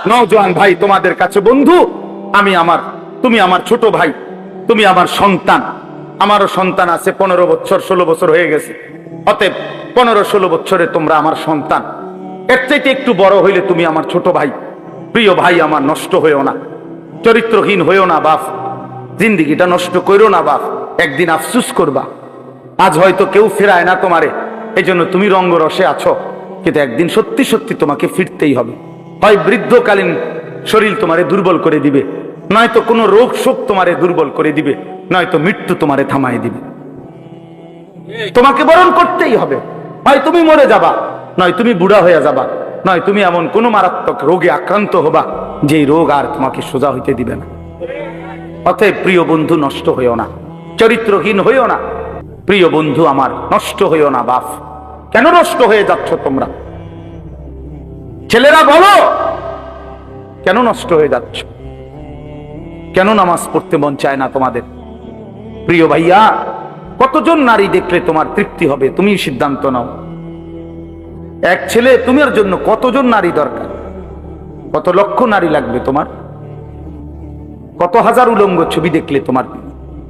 নওজোয়ান ভাই তোমাদের কাছে বন্ধু, তুমি আমার ছোট ভাই, তুমি আমার সন্তান। আমারও সন্তান আছে, 15 বছর 16 বছর হয়ে গেছে। অতএব 15-16 বছরে তোমরা আমার সন্তান, এর চাইতে একটু বড় হইলে তুমি আমার ছোট ভাই। প্রিয় ভাই আমার, নষ্ট হইও না, চরিত্রহীন হইও না বাপ, জিন্দিগিটা নষ্ট করো না বাপ, একদিন আফসুস করবা। আজ হয়তো কেউ ফেরায় না তোমারে, এই জন্য তুমি রঙ্গরসে আছো, কিন্তু একদিন সত্যি সত্যি তোমাকে ফিরতেই হবে। হয় বৃদ্ধকালীন শরীর তোমারে দুর্বল করে দিবে, নয়তো কোনো রোগ শোক তোমারে দুর্বল করে দিবে, নয়তো মৃত্যু তোমারে থামায় দিবে। তোমাকে বরণ করতেই হবে, হয় তুমি মরে যাবা, নয় তুমি বুড়া হয়ে যাবা, নয় তুমি এমন কোন মারাত্মক রোগে আক্রান্ত হবা যে রোগ আর তোমাকে সোজা হইতে দিবে না। অতএব প্রিয় বন্ধু, নষ্ট হইও না, চরিত্রহীন হইও না। প্রিয় বন্ধু আমার, নষ্ট হইও না বাপ। কেন নষ্ট হয়ে যাচ্ছ তোমরা? ছেলেরা বলো, কেন নষ্ট হয়ে যাচ্ছ? কেন নামাজ পড়তে মন চায় না তোমাদের? প্রিয় ভাইয়া, কতজন নারী দেখলে তোমার তৃপ্তি হবে? তুমি সিদ্ধান্ত নাও। এক ছেলে, তোমার জন্য কতজন নারী দরকার? কত লক্ষ নারী লাগবে তোমার? কত হাজার উলঙ্গ ছবি দেখলে তোমার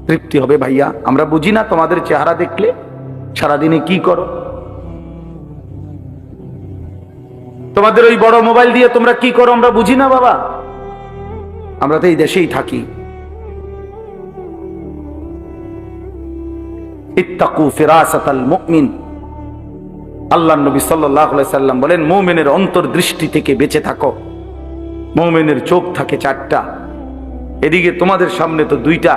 তৃপ্তি হবে? ভাইয়া, আমরা বুঝি না তোমাদের চেহারা দেখলে সারাদিনে কি করো? তোমাদের ওই বড় মোবাইল দিয়ে তোমরা কি করো আমরা বুঝি না বাবা। আমরা তো এই দেশেই থাকি। ইত্তাকু ফিরাসাতাল মুমিন, আল্লাহর নবী সাল্লাল্লাহু আলাইহি সাল্লাম বলেন, মুমিনের অন্তর্দৃষ্টি থেকে বেঁচে থাকো। মুমিনের চোখ থাকে 4টা, এদিকে তোমাদের সামনে তো 2টা,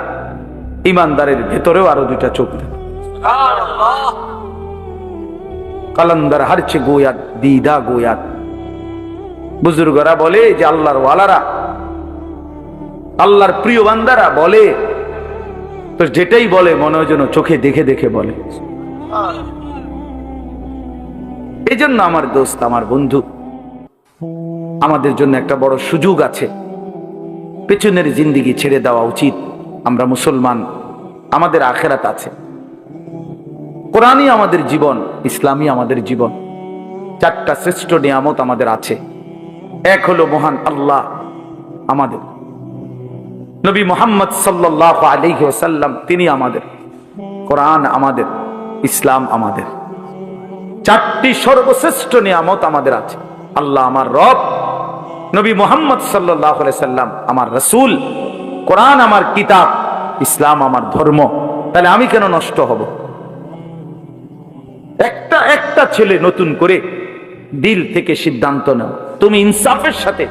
ইমানদারের ভেতরেও আরো 2টা চোখ থাকে। সুবহানাল্লাহ। কালান্দার হারছে গোয়াত দিদা গোয়াত। বুজুর্গরা বলে যে আল্লাহর ওয়ালারা, আল্লাহর প্রিয় বান্দারা বলে তো যেটাই বলে মনে হয় যেন চোখে দেখে দেখে বলে। এই জন্য আমার দোস্ত, আমার বন্ধু, আমাদের জন্য একটা বড় সুযোগ আছে। পেছনের জিন্দিগি ছেড়ে দেওয়া উচিত। আমরা মুসলমান, আমাদের আখেরাত আছে। কোরআনই আমাদের জীবন, ইসলামই আমাদের জীবন। 4টা শ্রেষ্ঠ নিয়ামত আমাদের আছে। এক হলো মহান আল্লাহ আমাদের, নবী মুহাম্মদ সাল্লাল্লাহু আলাইহি ওয়াসাল্লাম তিনি আমাদের, কোরআন আমাদের, ইসলাম আমাদের। 4টি সর্বশ্রেষ্ঠ নিয়ামত আমাদের আছে। আল্লাহ আমার রব, নবী মুহাম্মদ সাল্লাল্লাহু আলাইহি সাল্লাম আমার রাসূল, কোরআন আমার কিতাব, ইসলাম আমার ধর্ম। তাহলে আমি কেন নষ্ট হব? একটা ছেলে নতুন করে দিল থেকে সিদ্ধান্ত নাও, তুমি ইনসাফের সাথে